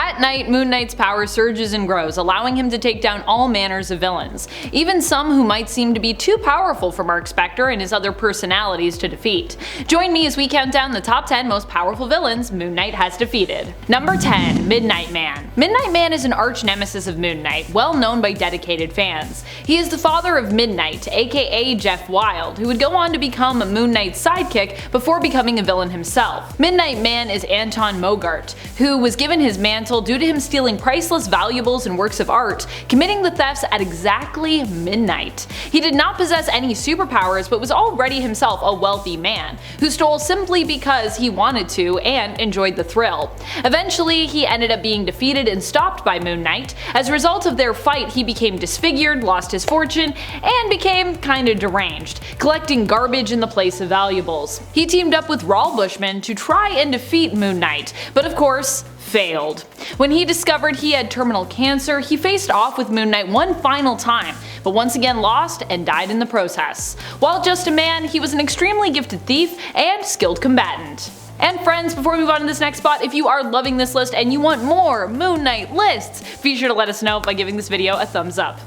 At night, Moon Knight's power surges and grows, allowing him to take down all manners of villains, even some who might seem to be too powerful for Mark Spector and his other personalities to defeat. Join me as we count down the top 10 most powerful villains Moon Knight has defeated. Number 10. Midnight Man. Midnight Man is an arch nemesis of Moon Knight, well known by dedicated fans. He is the father of Midnight, aka Jeff Wild, who would go on to become Moon Knight's sidekick before becoming a villain himself. Midnight Man is Anton Mogart, who was given his mantle due to him stealing priceless valuables and works of art, committing the thefts at exactly midnight. He did not possess any superpowers, but was already himself a wealthy man, who stole simply because he wanted to and enjoyed the thrill. Eventually, he ended up being defeated and stopped by Moon Knight. As a result of their fight, he became disfigured, lost his fortune, and became kinda deranged, collecting garbage in the place of valuables. He teamed up with RAUL BUSHMAN to try and defeat Moon Knight, but of course, failed. When he discovered he had terminal cancer, he faced off with Moon Knight one final time, but once again lost and died in the process. While just a man, he was an extremely gifted thief and skilled combatant. And friends, before we move on to this next spot, if you are loving this list and you want more Moon Knight lists, be sure to let us know by giving this video a thumbs up.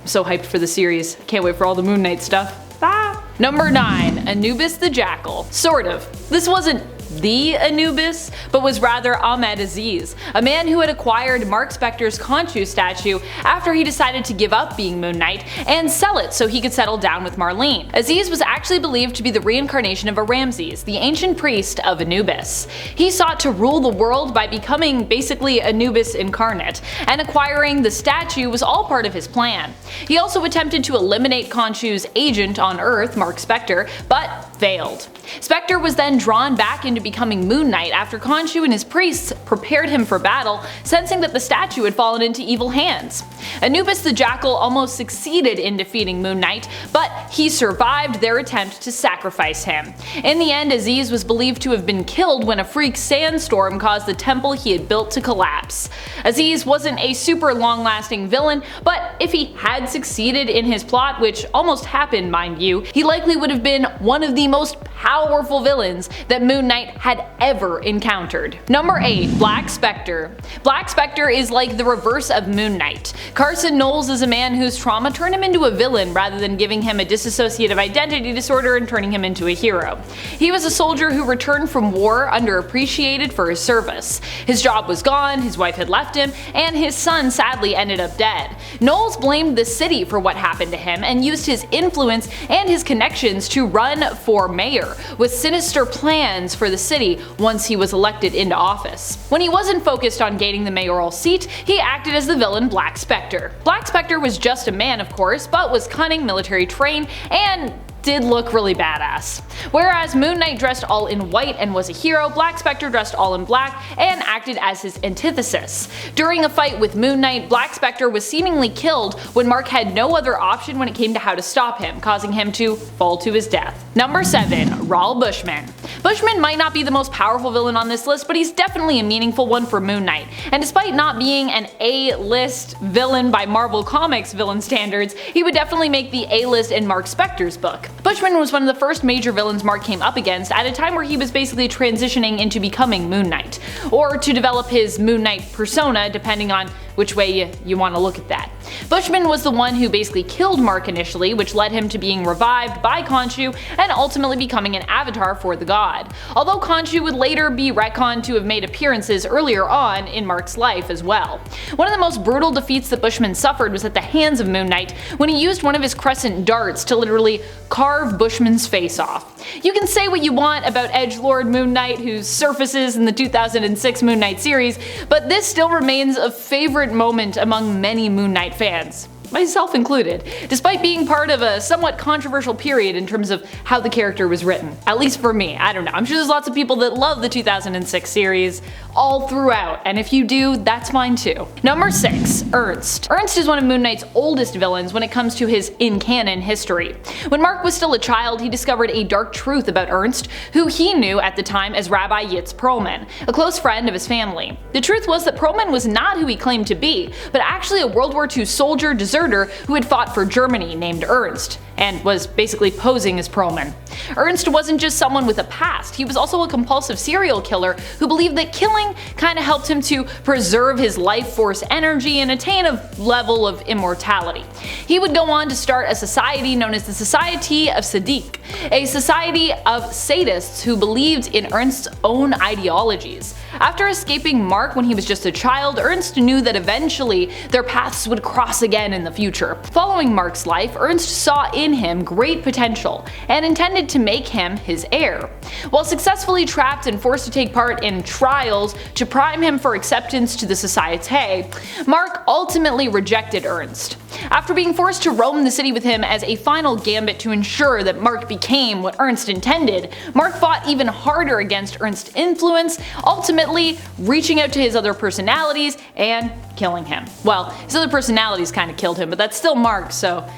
I'm so hyped for the series, can't wait for all the Moon Knight stuff. Ah. Number 9. Anubis the Jackal. Sort of. This wasn't the Anubis, but was rather Ahmed Aziz, a man who had acquired Mark Spector's Khonshu statue after he decided to give up being Moon Knight and sell it so he could settle down with Marlene. Aziz was actually believed to be the reincarnation of a Ramses, the ancient priest of Anubis. He sought to rule the world by becoming basically Anubis incarnate, and acquiring the statue was all part of his plan. He also attempted to eliminate Khonshu's agent on Earth, Mark Spector, but failed. Spectre was then drawn back into becoming Moon Knight after Khonshu and his priests prepared him for battle, sensing that the statue had fallen into evil hands. Anubis the Jackal almost succeeded in defeating Moon Knight, but he survived their attempt to sacrifice him. In the end, Aziz was believed to have been killed when a freak sandstorm caused the temple he had built to collapse. Aziz wasn't a super long-lasting villain, but if he had succeeded in his plot, which almost happened mind you, he likely would have been one of the most powerful villains that Moon Knight had ever encountered. Number 8. Black Spectre. Black Spectre is like the reverse of Moon Knight. Carson Knowles is a man whose trauma turned him into a villain rather than giving him a dissociative identity disorder and turning him into a hero. He was a soldier who returned from war underappreciated for his service. His job was gone, his wife had left him, and his son sadly ended up dead. Knowles blamed the city for what happened to him and used his influence and his connections to run for mayor, with sinister plans for the city once he was elected into office. When he wasn't focused on gaining the mayoral seat, he acted as the villain Black Spectre. Black Spectre was just a man, of course, but was cunning, military trained, and did look really badass. Whereas Moon Knight dressed all in white and was a hero, Black Spectre dressed all in black and acted as his antithesis. During a fight with Moon Knight, Black Spectre was seemingly killed when Mark had no other option when it came to how to stop him, causing him to fall to his death. Number 7. RAUL BUSHMAN. Bushman might not be the most powerful villain on this list, but he's definitely a meaningful one for Moon Knight, and despite not being an A-list villain by Marvel Comics villain standards, he would definitely make the A-list in Mark Spector's book. Bushman was one of the first major villains Mark came up against at a time where he was basically transitioning into becoming Moon Knight, or to develop his Moon Knight persona depending on which way you want to look at that. Bushman was the one who basically killed Mark initially, which led him to being revived by Khonshu and ultimately becoming an avatar for the god, although Khonshu would later be retconned to have made appearances earlier on in Mark's life as well. One of the most brutal defeats that Bushman suffered was at the hands of Moon Knight when he used one of his crescent darts to literally carve Bushman's face off. You can say what you want about edgelord Moon Knight, who surfaces in the 2006 Moon Knight series, but this still remains a favorite moment among many Moon Knight fans, myself included, despite being part of a somewhat controversial period in terms of how the character was written. At least for me, I don't know. I'm sure there's lots of people that love the 2006 series all throughout, and if you do, that's fine too. Number 6. Ernst. Ernst is one of Moon Knight's oldest villains when it comes to his in-canon history. When Mark was still a child, he discovered a dark truth about Ernst, who he knew at the time as Rabbi Yitz Perlman, a close friend of his family. The truth was that Perlman was not who he claimed to be, but actually a World War II soldier, deserter, deserter who had fought for Germany named Ernst, and was basically posing as Perlman. Ernst wasn't just someone with a past, he was also a compulsive serial killer who believed that killing kinda helped him to preserve his life force energy and attain a level of immortality. He would go on to start a society known as the Society of Sadiq, a society of sadists who believed in Ernst's own ideologies. After escaping Mark when he was just a child, Ernst knew that eventually their paths would cross again in the future. Following Mark's life, Ernst saw in him great potential and intended to make him his heir. While successfully trapped and forced to take part in trials to prime him for acceptance to the Societe, Mark ultimately rejected Ernst. After being forced to roam the city with him as a final gambit to ensure that Mark became what Ernst intended, Mark fought even harder against Ernst's influence, ultimately reaching out to his other personalities and killing him. Well, his other personalities kind of killed him, but that's still Mark, so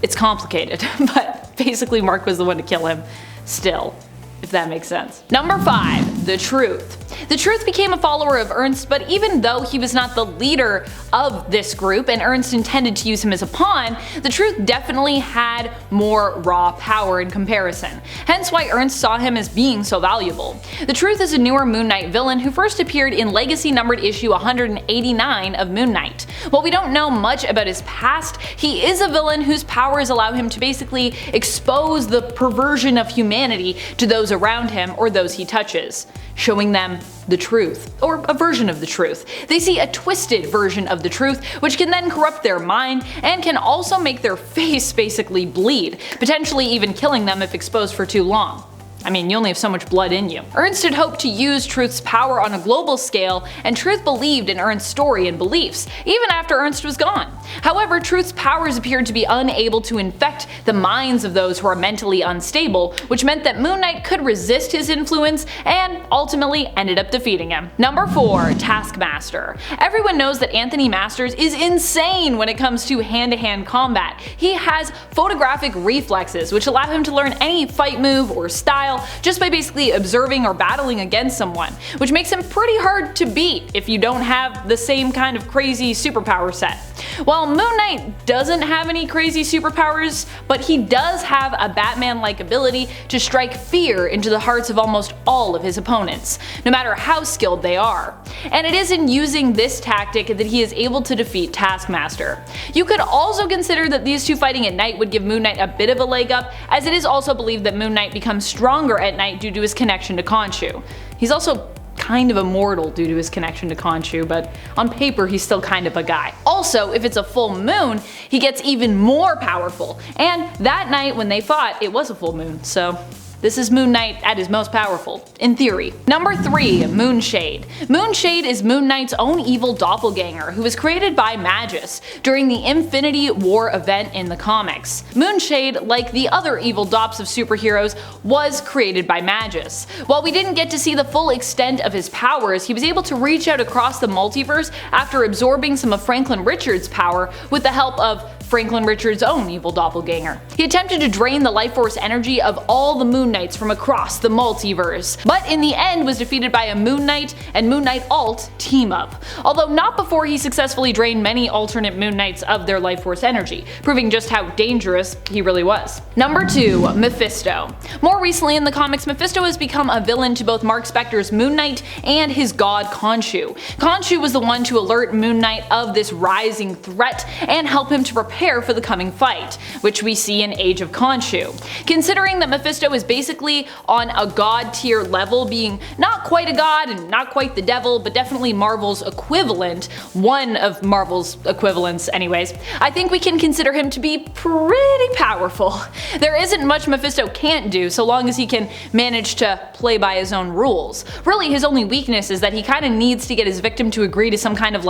it's complicated. But basically Mark was the one to kill him still, if that makes sense. Number 5. The Truth. The Truth became a follower of Ernst, but even though he was not the leader of this group and Ernst intended to use him as a pawn, the Truth definitely had more raw power in comparison, hence why Ernst saw him as being so valuable. The Truth is a newer Moon Knight villain who first appeared in Legacy numbered issue 189 of Moon Knight. While we don't know much about his past, he is a villain whose powers allow him to basically expose the perversion of humanity to those around him or those he touches, showing them the truth, or a version of the truth. They see a twisted version of the truth, which can then corrupt their mind and can also make their face basically bleed, potentially even killing them if exposed for too long. I mean, you only have so much blood in you. Ernst had hoped to use Truth's power on a global scale, and Truth believed in Ernst's story and beliefs, even after Ernst was gone. However, Truth's powers appeared to be unable to infect the minds of those who are mentally unstable, which meant that Moon Knight could resist his influence and ultimately ended up defeating him. Number 4. Taskmaster. Everyone knows that Anthony Masters is insane when it comes to hand-to-hand combat. He has photographic reflexes, which allow him to learn any fight move or style just by basically observing or battling against someone, which makes him pretty hard to beat if you don't have the same kind of crazy superpower set. While Moon Knight doesn't have any crazy superpowers, but he does have a Batman-like ability to strike fear into the hearts of almost all of his opponents, no matter how skilled they are. And it is in using this tactic that he is able to defeat Taskmaster. You could also consider that these two fighting at night would give Moon Knight a bit of a leg up, as it is also believed that Moon Knight becomes stronger at night due to his connection to Khonshu. He's also kind of immortal due to his connection to Khonshu, but on paper he's still kind of a guy. Also, if it's a full moon, he gets even more powerful, and that night when they fought, it was a full moon, so this is Moon Knight at his most powerful, in theory. Number 3. Moonshade. Moonshade is Moon Knight's own evil doppelganger who was created by Magus during the Infinity War event in the comics. Moonshade, like the other evil dops of superheroes, was created by Magus. While we didn't get to see the full extent of his powers, he was able to reach out across the multiverse after absorbing some of Franklin Richards' power with the help of Franklin Richards' own evil doppelganger. He attempted to drain the life force energy of all the Moon Knights from across the multiverse, but in the end was defeated by a Moon Knight and Moon Knight Alt team up, although not before he successfully drained many alternate Moon Knights of their life force energy, proving just how dangerous he really was. Number 2. Mephisto. More recently in the comics, Mephisto has become a villain to both Mark Spector's Moon Knight and his god Khonshu. Khonshu was the one to alert Moon Knight of this rising threat and help him to prepare for the coming fight, which we see in Age of Khonshu. Considering that Mephisto is basically on a god tier level, being not quite a god and not quite the devil, but definitely Marvel's equivalent, one of Marvel's equivalents anyways, I think we can consider him to be pretty powerful. There isn't much Mephisto can't do so long as he can manage to play by his own rules. Really, his only weakness is that he kinda needs to get his victim to agree to some kind of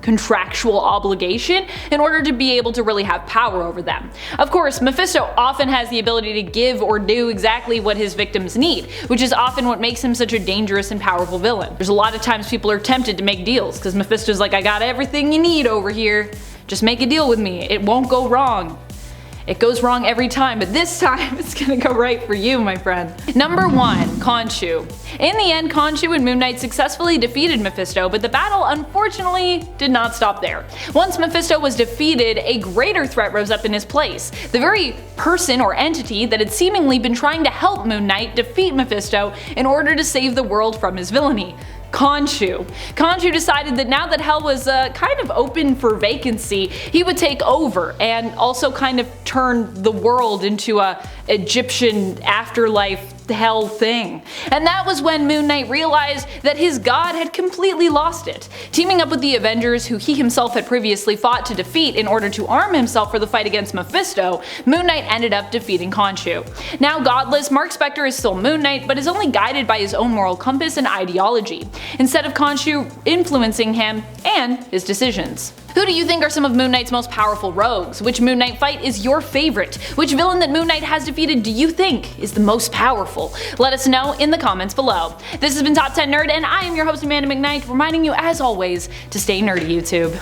contractual obligation in order to be able to really have power over them. Of course, Mephisto often has the ability to give or do exactly what his victims need, which is often what makes him such a dangerous and powerful villain. There's a lot of times people are tempted to make deals, because Mephisto's like, I got everything you need over here, just make a deal with me, it won't go wrong. It goes wrong every time, but this time it's gonna go right for you, my friend. Number 1. Khonshu. In the end, Khonshu and Moon Knight successfully defeated Mephisto, but the battle unfortunately did not stop there. Once Mephisto was defeated, a greater threat rose up in his place. The very person or entity that had seemingly been trying to help Moon Knight defeat Mephisto in order to save the world from his villainy. Khonshu. Khonshu decided that now that Hell was kind of open for vacancy, he would take over and also kind of turn the world into a Egyptian afterlife hell thing. And that was when Moon Knight realized that his god had completely lost it. Teaming up with the Avengers, who he himself had previously fought to defeat in order to arm himself for the fight against Mephisto, Moon Knight ended up defeating Khonshu. Now godless, Mark Spector is still Moon Knight, but is only guided by his own moral compass and ideology, instead of Khonshu influencing him and his decisions. Who do you think are some of Moon Knight's most powerful rogues? Which Moon Knight fight is your favorite? Which villain that Moon Knight has defeated do you think is the most powerful? Let us know in the comments below. This has been Top 10 Nerd, and I am your host Amanda McKnight, reminding you as always to stay nerdy, YouTube.